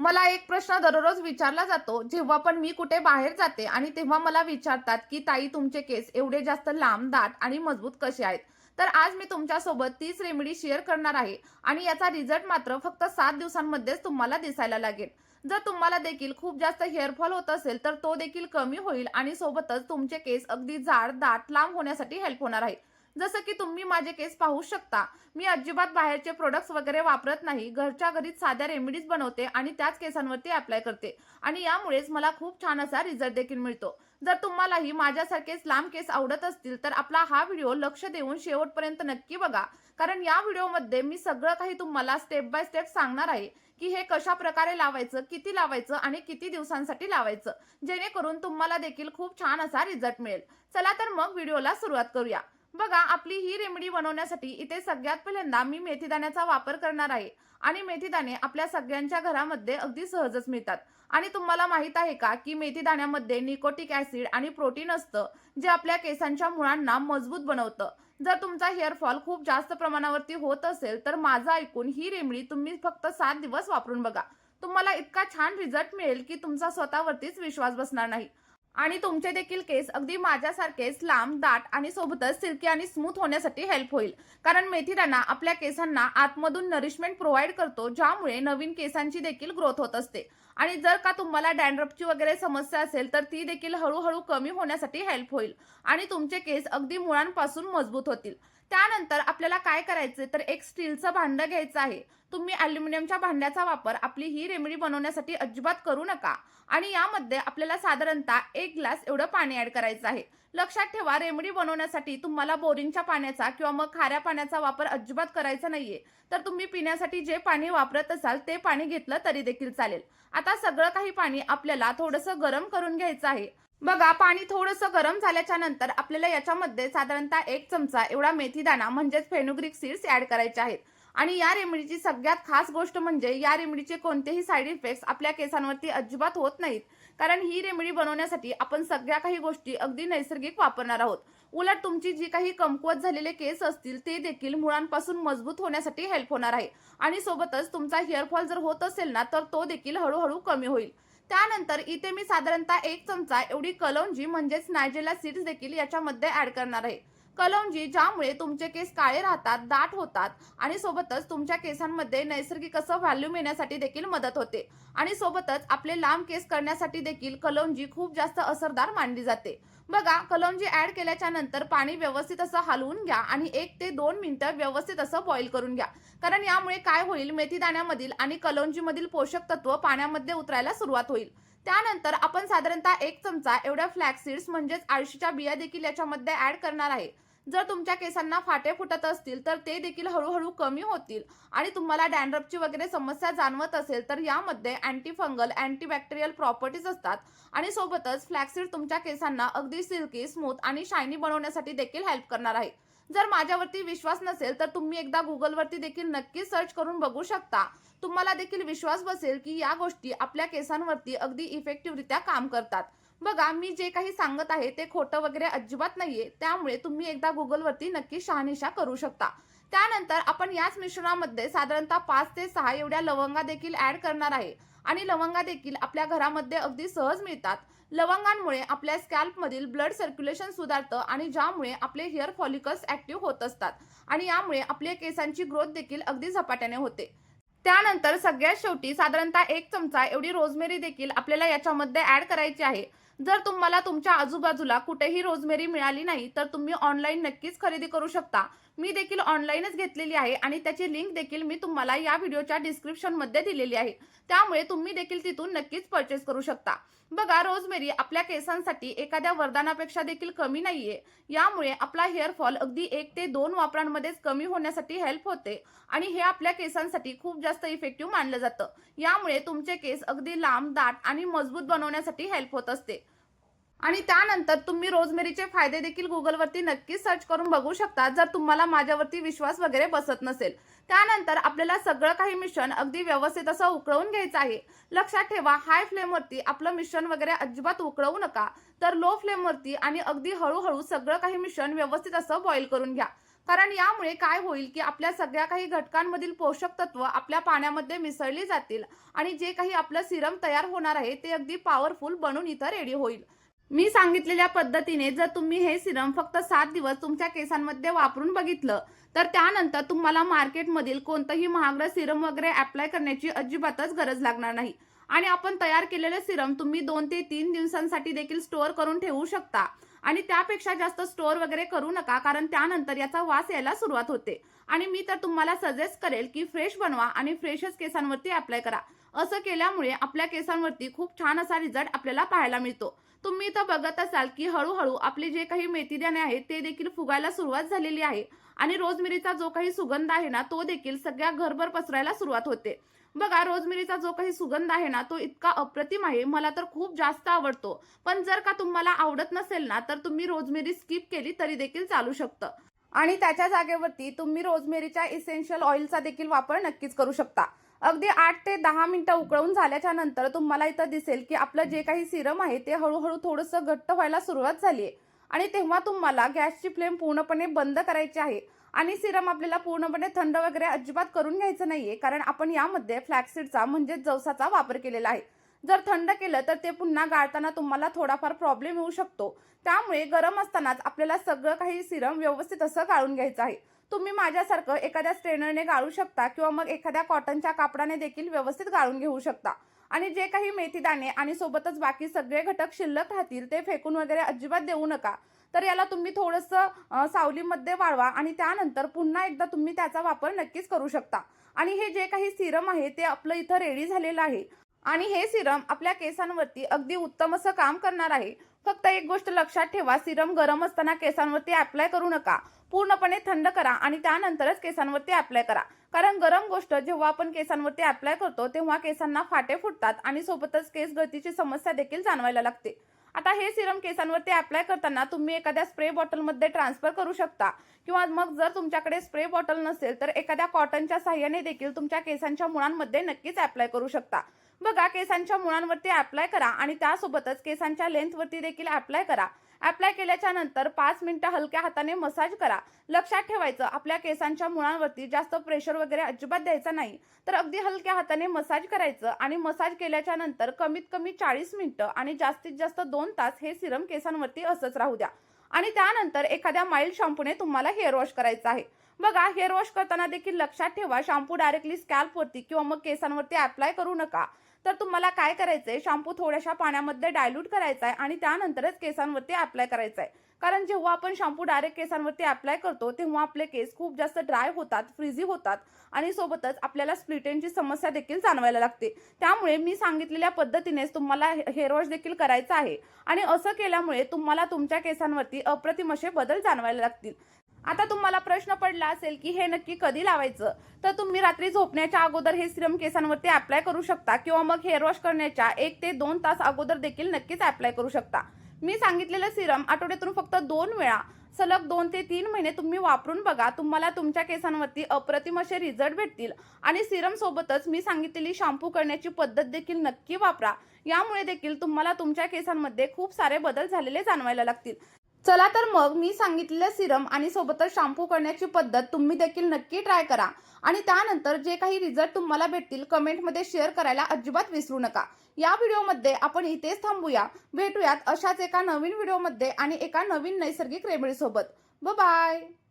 मला एक प्रश्न दररोज विचारला जातो, जेव्हा पण मी कुठे बाहेर जाते आणि तेव्हा मला विचारतात, की "ताई तुमचे केस एवढे जास्त लांब, दाट आणि मजबूत कसे आहेत?" तर आज मी तुमच्यासोबत तीच रेमेडी शेअर करणार आहे आणि याचा रिझल्ट मात्र फक्त 7 दिवसांमध्येच तुम्हाला दिसायला लागेल. जर तुम्हाला देखील खूप जास्त हेअर फॉल होत असेल, तर तो देखील कमी होईल आणि सोबतच तुमचे केस अगदी जाड, दाट, लांब होण्यासाठी हेल्प होणार आहे. जसं की तुम्ही माझे केस पाहू शकता. मी अजिबात बाहेरचे प्रॉडक्ट्स वगैरे वापरत नाही. घरच्या घरीच साध्या रेमेडीज बनवते आणि त्याच केसांवरती अप्लाय करते आणि यामुळेच मला खूप छान असा रिझल्ट देखील मिळतो. जर तुम्हालाही माझ्यासारखेच लांब केस आवडत असतील, तर आपला हा व्हिडिओ लक्ष देऊन शेवटपर्यंत नक्की बघा. कारण या व्हिडिओमध्ये मी सगळं काही तुम्हाला स्टेप बाय स्टेप सांगणार आहे, की हे कशाप्रकारे लावायचं, किती लावायचं आणि किती दिवसांसाठी लावायचं, जेणेकरून तुम्हाला देखील खूप छान असा रिझल्ट मिळेल. चला तर मग व्हिडिओला सुरुवात करूया. बघा, आपली ही रेमेडी बनवण्यासाठी इथे सगळ्यात पहिल्यांदा मी मेथीदाण्याचा वापर करणार आहे आणि मेथीदाणे आपल्या सगळ्यांच्या घरामध्ये अगदी सहजच मिळतात. आणि तुम्हाला माहित आहे का, की मेथीदाण्यामध्ये निकोटिक ऍसिड आणि प्रोटीन असतं, जे आपल्या केसांच्या मुळांना मजबूत बनवतं. जर तुमचा हेअर फॉल खूप जास्त प्रमाणावरती होत असेल, तर माझं ऐकून ही रेमेडी तुम्ही फक्त 7 दिवस वापरून बघा. तुम्हाला इतका छान रिझल्ट मिळेल, की तुमचा स्वतःवरतीच विश्वास बसणार नाही. आणि तुमचे देखील केस अगदी माझ्यासारखेच लांब, दाट आणि सोबतच सिल्की आणि स्मूथ होण्यासाठी हेल्प होईल. कारण मेथीदाणा आपल्या केसांना आतमधून नरिशमेंट प्रोव्हाइड करतो, ज्यामुळे नवीन केसांची देखील ग्रोथ होत असते. आणि जर का तुम्हाला डॅन्ड्रफची वगैरे समस्या असेल, तर ती देखील हळूहळू कमी होण्यासाठी हेल्प होईल आणि तुमचे केस अगदी मुळांपासून मजबूत होतील. त्यानंतर आपल्याला काय करायचे, तर एक स्टीलचं भांडं घ्यायचं आहे. तुम्ही अॅल्युमिनियमच्या भांड्याचा वापर आपली ही रेमेडी बनवण्यासाठी अजिबात करू नका. आणि यामध्ये आपल्याला साधारणतः 1 ग्लास एवढं पाणी ॲड करायचं आहे. लक्षात ठेवा, रेमेडी बनवण्यासाठी तुम्हाला बोरिंगच्या पाण्याचा किंवा मग खाऱ्या पाण्याचा वापर अजिबात करायचा नाहीये. तर तुम्ही पिण्यासाठी जे पाणी वापरत असाल ते पाणी घेतलं तरी देखील चालेल. आता सगळं काही पाणी आपल्याला थोडंसं गरम करून घ्यायचं आहे. बघा, पाणी थोडंसं गरम झाल्याच्या नंतर आपल्याला याच्यामध्ये साधारणतः 1 चमचा एवढा मेथीदाणा म्हणजेच फेनुग्रीक सीड्स ॲड करायचे आहेत. आणि या रेमेडीची सगळ्यात खास गोष्ट म्हणजे या रेमेडीचे कोणतेही साइड इफेक्ट्स आपल्या केसांवरती अजिबात होत नाहीत. कारण ही रेमेडी बनवण्यासाठी आपण सगळ्या काही गोष्टी अगदी नैसर्गिक वापरणार आहोत. उलट तुमची जी काही कमकुवत झालेले केस असतील ते देखील मुळांपासून मजबूत होण्यासाठी हेल्प होणार आहे. आणि सोबतच तुमचा हेअर फॉल जर होत असेल ना, तर तो देखील हळूहळू कमी होईल. त्यानंतर इथे मी साधारणतः 1 चमचा एवढी कलौंजी म्हणजेच नायजेला सीड्स देखील याच्यामध्ये ॲड करणार आहे. कलौंजी ज्यामुळे तुमचे केस काळे राहतात, दाट होतात आणि सोबतच तुमच्या केसांमध्ये नैसर्गिक असं व्हॉल्यूम येण्यासाठी देखील मदत होते. आणि सोबतच आपले लांब केस करण्यासाठी देखील कलौंजी खूप जास्त असरदार मानली जाते. बघा, कलौंजी ॲड केल्याच्या नंतर पाणी व्यवस्थित असं हलवून घ्या आणि 1 ते 2 मिनिटं व्यवस्थित असं बॉईल करून घ्या. कारण यामुळे काय होईल, मेथी दाण्यामधील आणि कलौंजीमधील पोषक तत्व पाण्यामध्ये उतरायला सुरुवात होईल. त्यानंतर आपण साधारणतः 1 चमचा एवढ्या फ्लॅक्स सीड्स म्हणजेच अळशीच्या बिया देखील याच्यामध्ये ॲड करणार आहे. जर तुमच्या केसांना फाटे फुटत असतील, तर ते देखील हळूहळू कमी होतील. आणि तुम्हाला डॅन्ड्रफची वगैरे समस्या जाणवत असेल, तर यामध्ये अँटी फंगल, अँटीबॅक्टेरियल प्रॉपर्टीज असतात. आणि सोबतच फ्लॅक्सीड तुमच्या केसांना अगदी सिल्की, स्मूथ आणि शायनी बनवण्यासाठी देखील हेल्प करणार आहे. जर माझ्यावरती विश्वास नसेल, तर तुम्ही एकदा गुगलवरती देखील नक्की सर्च करून बघू शकता. तुम्हाला देखील विश्वास बसेल, की या गोष्टी आपल्या केसांवरती अगदी इफेक्टिव्हरित्या काम करतात. बघा, मी जे काही सांगत आहे ते खोटं वगैरे अजिबात नाहीये. त्यामुळे तुम्ही एकदा गुगलवरती नक्की शहानिशा करू शकता. त्यानंतर आपण याच मिश्रणामध्ये साधारणतः 5 ते 6 एवढ्या लवंगा देखील ॲड करणार आहे. आणि लवंगा देखील आपल्या घरामध्ये अगदी सहज मिळतात. लवंगांमुळे आपल्या स्कॅल्पमधील ब्लड सर्क्युलेशन सुधारतं आणि ज्यामुळे आपले हेअर फॉलिकल्स ॲक्टिव्ह होत असतात आणि यामुळे आपल्या केसांची ग्रोथ देखील अगदी झपाट्याने होते. त्यानंतर सगळ्यात शेवटी साधारणतः 1 चमचा एवढी रोजमेरी देखील आपल्याला याच्यामध्ये ॲड करायची आहे. जर तुम्हाला तुमच्या आजूबाजूला कुठेही रोजमेरी मिळाली नाही, तर तुम्ही ऑनलाईन नक्कीच खरेदी करू शकता. मी देखील ऑनलाईनच घेतलेली आहे आणि त्याची लिंक देखील मी तुम्हाला या व्हिडिओच्या डिस्क्रिप्शनमध्ये दिलेली आहे. त्यामुळे तुम्ही देखील तिथून नक्कीच परचेस करू शकता. बघा, रोजमेरी आपल्या केसांसाठी एखाद्या वरदानापेक्षा देखील कमी नाहीये. यामुळे आपला हेअर फॉल अगदी 1 ते 2 वापरांमध्येच कमी होण्यासाठी हेल्प होते आणि हे आपल्या केसांसाठी खूप जास्त इफेक्टिव्ह मानलं जातं. यामुळे तुमचे केस अगदी लांब, दाट आणि मजबूत बनवण्यासाठी हेल्प होत असते. आणि त्यानंतर तुम्ही रोजमेरीचे फायदे देखील गुगलवरती नक्कीच सर्च करून बघू शकता, जर तुम्हाला माझ्यावरती विश्वास वगैरे बसत नसेल. त्यानंतर आपल्याला सगळं काही मिश्रण अगदी व्यवस्थित असं उकळवून घ्यायचं आहे. लक्षात ठेवा, हाय फ्लेमवरती आपलं मिश्रण वगैरे अजिबात उकळवू नका. तर लो फ्लेमवरती आणि अगदी हळूहळू सगळं काही मिश्रण व्यवस्थित असं बॉईल करून घ्या. कारण यामुळे काय होईल, की आपल्या सगळ्या काही घटकांमधील पोषक तत्व आपल्या पाण्यामध्ये मिसळली जातील आणि जे काही आपलं सिरम तयार होणार आहे ते अगदी पॉवरफुल बनून इथं रेडी होईल. मी सांगितलेल्या पद्धतीने जर तुम्ही हे सिरम फक्त 7 दिवस तुमच्या केसांमध्ये वापरून बघितलं, तर त्यानंतर तुम्हाला मार्केटमधील कोणतंही महागडं सिरम वगैरे अप्लाय करण्याची अजिबातच गरज लागणार नाही. आणि आपण तयार केलेलं सिरम तुम्ही 2 ते 3 दिवसांसाठी देखील स्टोअर करून ठेवू शकता. आणि त्यापेक्षा जास्त स्टोअर वगैरे करू नका, कारण त्यानंतर याचा वास यायला सुरुवात होते. आणि मी तर तुम्हाला सजेस्ट करेल, की फ्रेश बनवा आणि फ्रेशच केसांवरती अप्लाय करा. असं केल्यामुळे आपल्या केसांवरती खूप छान असा रिझल्ट आपल्याला पाहायला मिळतो. तुम्ही तर बघत असाल, की हळू-हळू आपले जे काही मेथीदाणे आहेत ते देखील फुगायला सुरुवात झालेली आहे आणि रोजमेरीचा जो काही सुगंध आहे ना, तो देखील सगळ्या घरभर पसरायला सुरुवात होते. बघा, रोजमेरीचा जो काही सुगंध आहे ना, तो इतका अप्रतिम आहे. मला तर खूप जास्त आवडतो. पण जर का तुम्हाला आवडत नसेल ना, तर तुम्ही रोजमेरी स्किप केली तरी देखील चालू शकतं. आणि त्याच्या जागेवरती तुम्ही रोजमेरीच्या इसेन्शियल ऑइलचा देखील वापर नक्कीच करू शकता. अगदी 8 ते 10 मिनिटं उकळून झाल्याच्या नंतर तुम्हाला इथं दिसेल, की आपलं जे काही सिरम आहे ते हळू-हळू थोडंसं घट्ट व्हायला सुरुवात झाली आहे. आणि तेव्हा तुम्हाला गॅसची फ्लेम पूर्णपणे बंद करायची आहे. आणि सिरम आपल्याला पूर्णपणे थंड वगैरे अजिबात करून घ्यायचं नाहीये, कारण आपण यामध्ये फ्लॅक्सीडचा म्हणजेच जवसाचा वापर केलेला आहे. जर थंड केलं तर ते पुन्हा गाळताना तुम्हाला थोडाफार प्रॉब्लेम येऊ शकतो. त्यामुळे गरम असतानाच आपल्याला सगळं काही सिरम व्यवस्थित असं गाळून घ्यायचं आहे. तुम्ही माझ्यासारखं एखाद्या स्ट्रेनरने गाळू शकता किंवा मग एखाद्या कॉटनच्या कापडाने देखील व्यवस्थित गाळून घेऊ शकता. आणि जे काही मेथीदाणे आणि सोबतच बाकी सगळे घटक शिल्लक राहतील ते फेकून वगैरे अजिबात देऊ नका. तर याला तुम्ही थोडंसं सावलीमध्ये वाळवा आणि त्यानंतर पुन्हा एकदा तुम्ही त्याचा वापर नक्कीच करू शकता. आणि हे जे काही सिरम आहे ते आपलं इथं रेडी झालेलं आहे. आणि हे सिरम आपल्या केसांवरती अगदी उत्तम असं काम करणार आहे. फक्त एक गोष्ट लक्षात ठेवा, सिरम गरम असताना केसांवरती अप्लाय करू नका. पूर्णपणे थंड करा आणि त्यानंतरच केसांवरती अप्लाय करा. कारण गरम गोष्ट जेव्हा आपण केसांवरती अप्लाय करतो तेव्हा केसांना फाटे फुटतात आणि सोबतच केस गळतीची समस्या देखील जाणवायला लागते. आता हे सिरम केसांवरती अप्लाय करताना तुम्ही एखाद्या स्प्रे बॉटलमध्ये ट्रान्सफर करू शकता किंवा मग जर तुमच्याकडे स्प्रे बॉटल नसेल तर एखाद्या कॉटनच्या साहाय्याने देखील तुमच्या केसांच्या मुळांमध्ये नक्कीच अप्लाय करू शकता. बघा, केसांच्या मुळांवरती अप्लाय करा आणि त्यासोबतच केसांच्या लेंथवरती देखील अप्लाय करा. अप्लाय केल्याच्या नंतर 5 मिनिटं हलक्या हाताने मसाज करा. लक्षात ठेवायचं, आपल्या केसांच्या मुळांवरती जास्त प्रेशर वगैरे अजिबात द्यायचं नाही. तर अगदी हलक्या हाताने मसाज करायचं आणि मसाज केल्याच्या नंतर कमीत कमी 40 मिनिटं आणि जास्तीत जास्त 2 तास हे सिरम केसांवरती असंच राहू द्या. आणि त्यानंतर एखाद्या माइल्ड शॅम्पूने तुम्हाला हेअर वॉश करायचं आहे. बघा, हेअर वॉश करताना देखील लक्षात ठेवा, शॅम्पू डायरेक्टली स्कॅल्पवरती किंवा मग केसांवरती अप्लाय करू नका. तर तुम्हाला काय करायचंय, शॅम्पू थोड्याशा पाण्यामध्ये डायल्यूट करायचा आहे आणि त्यानंतरच केसांवरती अप्लाय करायचा आहे. कारण जेव्हा आपण शॅम्पू डायरेक्ट केसांवरती अप्लाय करतो तेव्हा आपले केस खूप जास्त ड्राय होतात, फ्रिझी होतात आणि सोबतच आपल्याला स्प्लिट एंडची समस्या देखील जाणवायला लागते. त्यामुळे मी सांगितलेल्या पद्धतीनेच तुम्हाला हेअर वॉश देखील करायचं आहे आणि असं केल्यामुळे तुम्हाला तुमच्या केसांवरती अप्रतिम असे बदल जाणवायला लागतील. आता तुम्हाला प्रश्न पडला असेल, की हे नक्की कधी लावायचं? तर तुम्ही रात्री झोपण्याच्या अगोदर हे सिरम केसांवरती अप्लाय करू शकता किंवा मग हेअर वॉश करण्याच्या 1 ते 2 तास अगोदर देखील नक्कीच अप्लाय करू शकता. मी सांगितलेलं सिरम आठवड्यातून फक्त 2 वेळा सलग 2 ते 3 महिने तुम्ही वापरून बघा. तुम्हाला तुमच्या केसांवरती अप्रतिम असे रिझल्ट भेटतील. आणि सिरम सोबतच मी सांगितलेली शॅम्पू करण्याची पद्धत देखील नक्की वापरा. यामुळे देखील तुम्हाला तुमच्या केसांमध्ये खूप सारे बदल झालेले जाणवायला लागतील. चला तर मग मी सांगितलेलं सिरम आणि सोबतच शॅम्पू करण्याची पद्धत तुम्ही देखील नक्की ट्राय करा आणि त्यानंतर जे काही रिझल्ट तुम्हाला भेटतील कमेंटमध्ये शेअर करायला अजिबात विसरू नका. या व्हिडिओमध्ये आपण इथेच थांबूया. भेटूयात अशाच एका नवीन व्हिडिओमध्ये आणि एका नवीन नैसर्गिक रेमेडी सोबत. Bye bye.